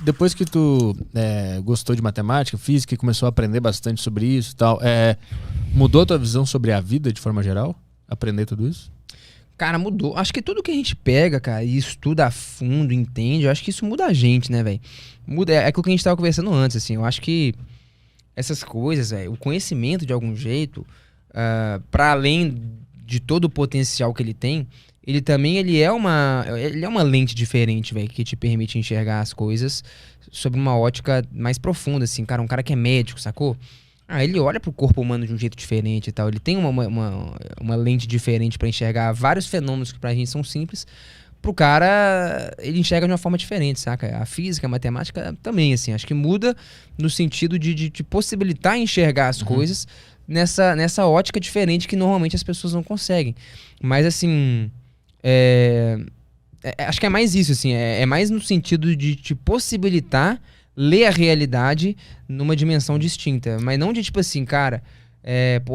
Depois que tu gostou de matemática, física e começou a aprender bastante sobre isso e tal, mudou a tua visão sobre a vida de forma geral? Aprender tudo isso? Cara, mudou. Acho que tudo que a gente pega, cara, e estuda a fundo, entende, eu acho que isso muda a gente, né, velho? Muda, é aquilo que a gente tava conversando antes, assim, eu acho que essas coisas, velho, o conhecimento de algum jeito, para além de todo o potencial que ele tem, ele também ele é uma lente diferente, velho, que te permite enxergar as coisas sob uma ótica mais profunda, assim, cara, um cara que é médico, sacou? Ele olha pro corpo humano de um jeito diferente e tal. Ele tem uma lente diferente pra enxergar vários fenômenos que pra gente são simples. Pro cara, ele enxerga de uma forma diferente, saca? A física, a matemática também, assim. Acho que muda no sentido de te possibilitar enxergar as coisas nessa ótica diferente que normalmente as pessoas não conseguem. Mas, assim, acho que é mais isso, assim. É mais no sentido de te possibilitar ler a realidade numa dimensão distinta. Mas não de tipo assim, cara,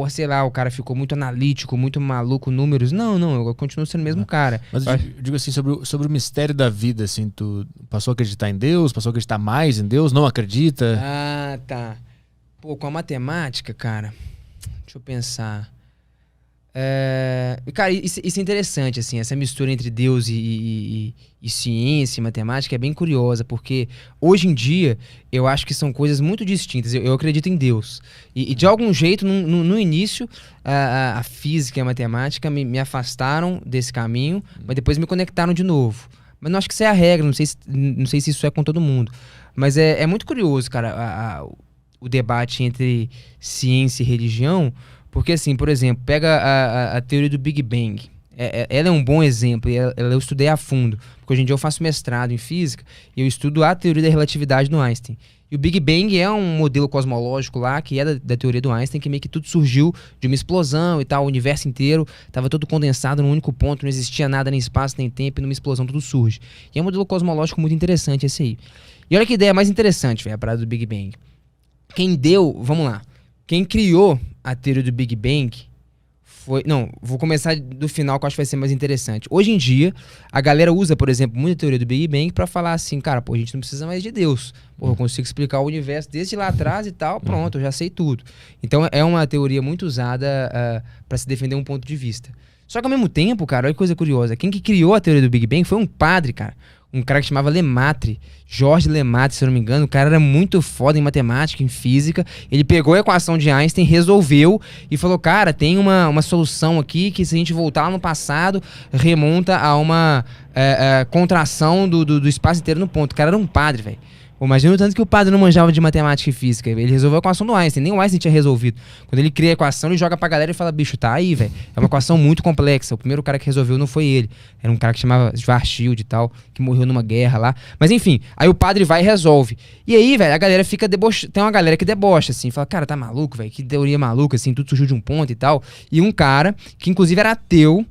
sei lá, o cara ficou muito analítico, muito maluco, números. Não, eu continuo sendo o mesmo cara. Mas eu digo assim, sobre o mistério da vida, assim, tu passou a acreditar em Deus, passou a acreditar mais em Deus, não acredita? Ah, tá. Pô, com a matemática, cara, deixa eu pensar. Cara, isso é interessante, assim, essa mistura entre Deus e ciência e matemática é bem curiosa, porque hoje em dia eu acho que são coisas muito distintas. Eu acredito em Deus. E de algum jeito, no início, a física e a matemática me afastaram desse caminho, mas depois me conectaram de novo. Mas não acho que isso é a regra, não sei se isso é com todo mundo. Mas é muito curioso, cara, o debate entre ciência e religião. Porque, assim, por exemplo, pega a teoria do Big Bang. Ela é um bom exemplo, e eu estudei a fundo. Porque hoje em dia eu faço mestrado em física e eu estudo a teoria da relatividade do Einstein. E o Big Bang é um modelo cosmológico lá, que é da teoria do Einstein, que meio que tudo surgiu de uma explosão e tal, o universo inteiro estava todo condensado num único ponto, não existia nada nem espaço nem tempo, e numa explosão tudo surge. E é um modelo cosmológico muito interessante esse aí. E olha que ideia mais interessante, velho, a parada do Big Bang. Vamos lá, quem criou a teoria do Big Bang foi... Não, vou começar do final que eu acho que vai ser mais interessante. Hoje em dia, a galera usa, por exemplo, muito a teoria do Big Bang pra falar assim, cara, pô, a gente não precisa mais de Deus. Pô, eu consigo explicar o universo desde lá atrás e tal, pronto, eu já sei tudo. Então é uma teoria muito usada pra se defender um ponto de vista. Só que ao mesmo tempo, cara, olha que coisa curiosa, quem que criou a teoria do Big Bang foi um padre, cara. Um cara que chamava Lemaitre, Georges Lemaitre, se eu não me engano. O cara era muito foda em matemática, em física. Ele pegou a equação de Einstein, resolveu e falou, cara, tem uma solução aqui que se a gente voltar lá no passado, remonta a uma contração do espaço inteiro no ponto. O cara era um padre, velho. Imagina o tanto que o padre não manjava de matemática e física. Ele resolveu a equação do Einstein, nem o Einstein tinha resolvido. Quando ele cria a equação, ele joga pra galera e fala, bicho, tá aí, velho. É uma equação muito complexa. O primeiro cara que resolveu não foi ele. Era um cara que chamava Schwarzschild e tal, que morreu numa guerra lá. Mas enfim, aí o padre vai e resolve. E aí, velho, a galera fica debochando. Tem uma galera que debocha, assim, fala, cara, tá maluco, velho? Que teoria maluca, assim, tudo surgiu de um ponto e tal. E um cara, que inclusive era ateu,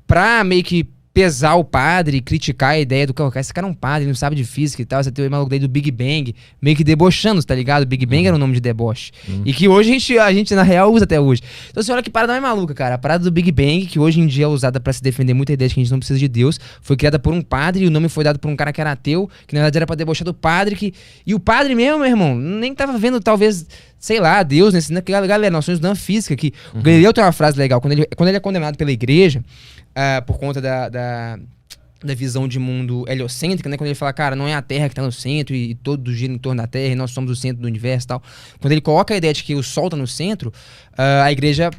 pra meio que pesar o padre, criticar a ideia do cara, esse cara é um padre, ele não sabe de física e tal, essa teoria maluca daí do Big Bang, meio que debochando, tá ligado? Big Bang era um nome de deboche. E que hoje a gente na real usa até hoje. Então você olha que parada mais maluca, cara. A parada do Big Bang, que hoje em dia é usada pra se defender muita ideia de que a gente não precisa de Deus, foi criada por um padre e o nome foi dado por um cara que era ateu, que na verdade era pra debochar do padre, e o padre mesmo, meu irmão, nem tava vendo talvez, sei lá, Deus, né? Galera, nós somos estudando física, que o Galileu tem uma frase legal, quando ele é condenado pela igreja, por conta da visão de mundo heliocêntrica, né? Quando ele fala, cara, não é a Terra que tá no centro e todo gira em torno da Terra e nós somos o centro do universo e tal. Quando ele coloca a ideia de que o Sol tá no centro, a igreja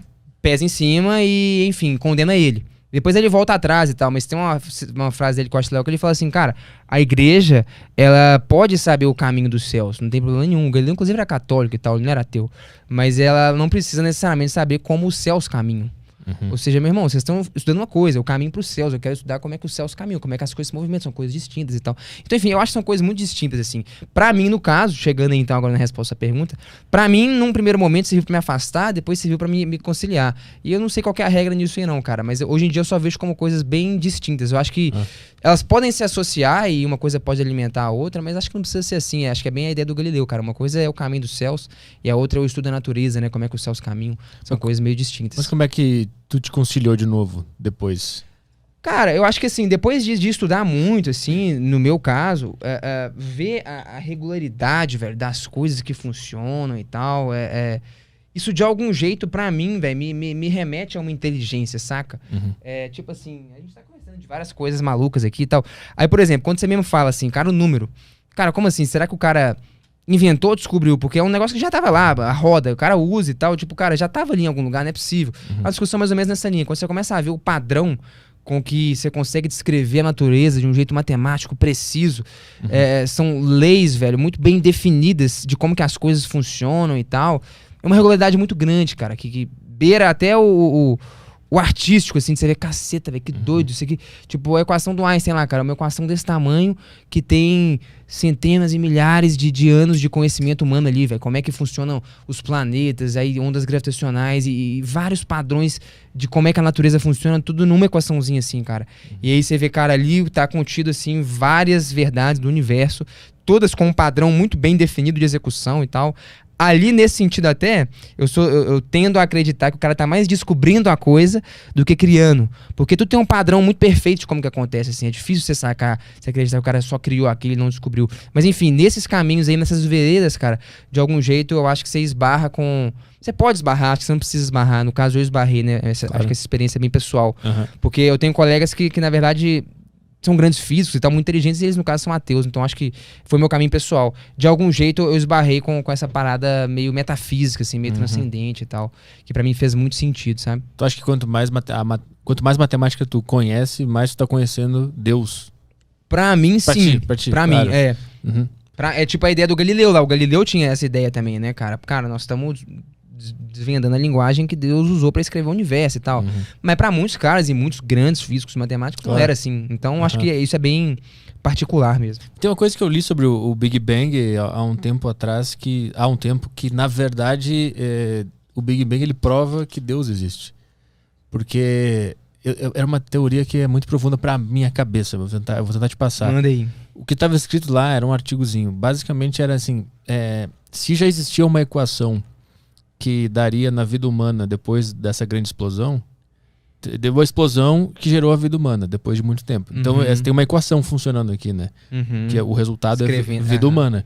pesa em cima e, enfim, condena ele. Depois ele volta atrás e tal, mas tem uma frase dele que eu acho legal, que ele fala assim, cara, a igreja, ela pode saber o caminho dos céus, não tem problema nenhum. Ele inclusive era católico e tal, ele não era ateu, mas ela não precisa necessariamente saber como os céus caminham. Ou seja, meu irmão, vocês estão estudando uma coisa, o caminho para os céus. Eu quero estudar como é que os céus caminham, como é que as coisas se movimentam, são coisas distintas e tal. Então, enfim, eu acho que são coisas muito distintas, assim. Pra mim, no caso, chegando aí, então agora na resposta à pergunta, pra mim, num primeiro momento, serviu pra me afastar, depois serviu pra me conciliar. E eu não sei qual que é a regra nisso aí não, cara, mas hoje em dia eu só vejo como coisas bem distintas. Eu acho que elas podem se associar e uma coisa pode alimentar a outra, mas acho que não precisa ser assim. Acho que é bem a ideia do Galileu, cara. Uma coisa é o caminho dos céus e a outra é o estudo da natureza, né? Como é que os céus caminham. São coisas meio distintas. Mas como é que tu te conciliou de novo depois? Cara, eu acho que assim, depois de estudar muito, assim, no meu caso, ver a regularidade, velho, das coisas que funcionam e tal, isso de algum jeito, pra mim, velho, me remete a uma inteligência, saca? Uhum. Tipo assim, a gente tá conversando de várias coisas malucas aqui e tal. Aí, por exemplo, quando você mesmo fala assim, cara, o número. Cara, como assim? Será que o cara inventou, descobriu? Porque é um negócio que já tava lá, a roda, o cara usa e tal. Tipo, cara, já tava ali em algum lugar, não é possível. A discussão é mais ou menos nessa linha. Quando você começa a ver o padrão com que você consegue descrever a natureza de um jeito matemático preciso, são leis, velho, muito bem definidas de como que as coisas funcionam e tal. É uma regularidade muito grande, cara, que beira até o artístico, assim, de você ver, caceta, velho, que doido isso aqui. Tipo, a equação do Einstein lá, cara, uma equação desse tamanho que tem centenas e milhares de anos de conhecimento humano ali, velho. Como é que funcionam os planetas, aí ondas gravitacionais e vários padrões de como é que a natureza funciona, tudo numa equaçãozinha assim, cara. E aí você vê, cara, ali tá contido, assim, várias verdades do universo, todas com um padrão muito bem definido de execução e tal. Ali, nesse sentido até, eu tendo a acreditar que o cara tá mais descobrindo a coisa do que criando. Porque tu tem um padrão muito perfeito de como que acontece, assim. É difícil você sacar, você acreditar que o cara só criou aquilo e não descobriu. Mas enfim, nesses caminhos aí, nessas veredas, cara, de algum jeito eu acho que você esbarra com... Você pode esbarrar, acho que você não precisa esbarrar. No caso, eu esbarrei, né? Acho que essa experiência é bem pessoal. Porque eu tenho colegas que na verdade... são grandes físicos e tal, muito inteligentes, e eles, no caso, são ateus. Então, acho que foi meu caminho pessoal. De algum jeito, eu esbarrei com essa parada meio metafísica, assim, meio transcendente e tal. Que pra mim fez muito sentido, sabe? Tu acha que quanto mais matemática tu conhece, mais tu tá conhecendo Deus? Pra mim, sim. Pra ti, pra claro. mim, é. Uhum. É tipo a ideia do Galileu lá. O Galileu tinha essa ideia também, né, cara? Cara, nós estamos desvendando a linguagem que Deus usou pra escrever o universo e tal. Mas pra muitos caras e muitos grandes físicos matemáticos não era assim. Então acho que isso é bem particular mesmo. Tem uma coisa que eu li sobre o Big Bang há um tempo atrás, que na verdade o Big Bang ele prova que Deus existe. Porque era uma teoria que é muito profunda pra minha cabeça. Eu vou tentar te passar. Manda aí. O que estava escrito lá era um artigozinho. Basicamente era assim, se já existia uma equação que daria na vida humana depois dessa grande explosão, deu uma explosão que gerou a vida humana depois de muito tempo. Então tem uma equação funcionando aqui, né? Que o resultado é vida humana.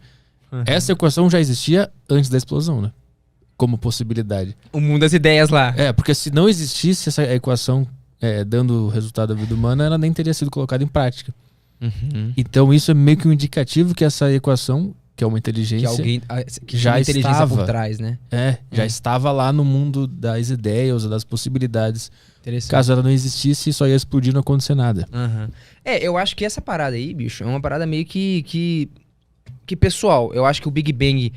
Essa equação já existia antes da explosão, né? Como possibilidade. O mundo das ideias lá. Porque se não existisse essa equação dando o resultado da vida humana, ela nem teria sido colocada em prática. Então isso é meio que um indicativo que essa equação, que é uma inteligência, que já estava por trás, né? Já estava lá no mundo das ideias, das possibilidades. Caso ela não existisse, só ia explodir, não acontecer nada. Eu acho que essa parada aí, bicho, é uma parada meio que pessoal. Eu acho que o Big Bang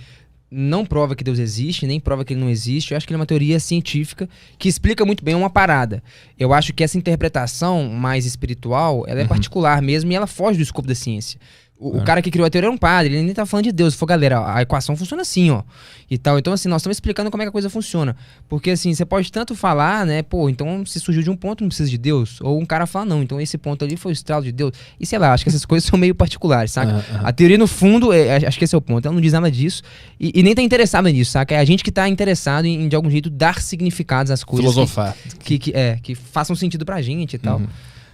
não prova que Deus existe, nem prova que ele não existe. Eu acho que ele é uma teoria científica que explica muito bem uma parada. Eu acho que essa interpretação mais espiritual, ela é particular mesmo e ela foge do escopo da ciência. O cara que criou a teoria era um padre, ele nem tá falando de Deus. Ele falou, galera, a equação funciona assim, ó. E tal. Então, assim, nós estamos explicando como é que a coisa funciona. Porque, assim, você pode tanto falar, né? Pô, então se surgiu de um ponto, não precisa de Deus. Ou um cara fala, não, então esse ponto ali foi o estralo de Deus. E sei lá, acho que essas coisas são meio particulares, saca? A teoria, no fundo, acho que esse é o ponto. Ela não diz nada disso. E nem tá interessada nisso, saca? É a gente que tá interessado em de algum jeito, dar significados às coisas. Filosofar. Que façam sentido pra gente e tal.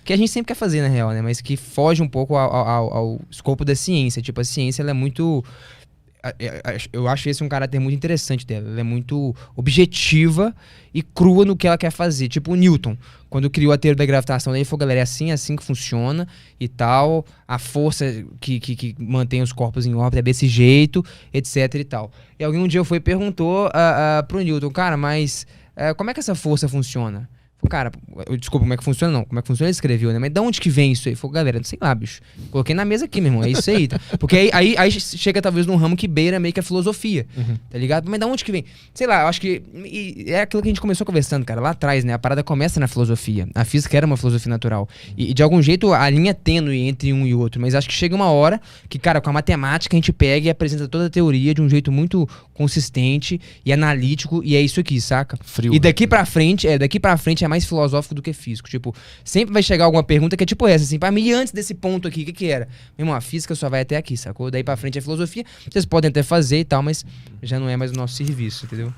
Que a gente sempre quer fazer, na real, né? Mas que foge um pouco ao escopo da ciência. Tipo, a ciência, ela é muito... Eu acho esse um caráter muito interessante dela. Ela é muito objetiva e crua no que ela quer fazer. Tipo o Newton, quando criou a teoria da gravitação, ele falou, galera, é assim que funciona e tal. A força que mantém os corpos em órbita é desse jeito, etc e tal. E alguém um dia foi e perguntou pro Newton, cara, mas como é que essa força funciona? Cara, desculpa, como é que funciona? Não, como é que funciona ele escreveu, né? Mas de onde que vem isso aí? Falei, galera, não sei lá, bicho. Coloquei na mesa aqui, meu irmão, é isso aí. Tá? Porque aí chega talvez num ramo que beira meio que a filosofia, tá ligado? Mas de onde que vem? Sei lá, eu acho que é aquilo que a gente começou conversando, cara, lá atrás, né? A parada começa na filosofia. A física era uma filosofia natural. E de algum jeito a linha é tênue entre um e outro. Mas acho que chega uma hora que, cara, com a matemática a gente pega e apresenta toda a teoria de um jeito muito consistente e analítico. E é isso aqui, saca? Frio, e daqui pra frente é mais filosófico do que físico. Tipo, sempre vai chegar alguma pergunta que é tipo essa, assim, pra mim, antes desse ponto aqui, o que era? Meu irmão, a física só vai até aqui, sacou? Daí pra frente é filosofia, vocês podem até fazer e tal, mas já não é mais o nosso serviço, entendeu?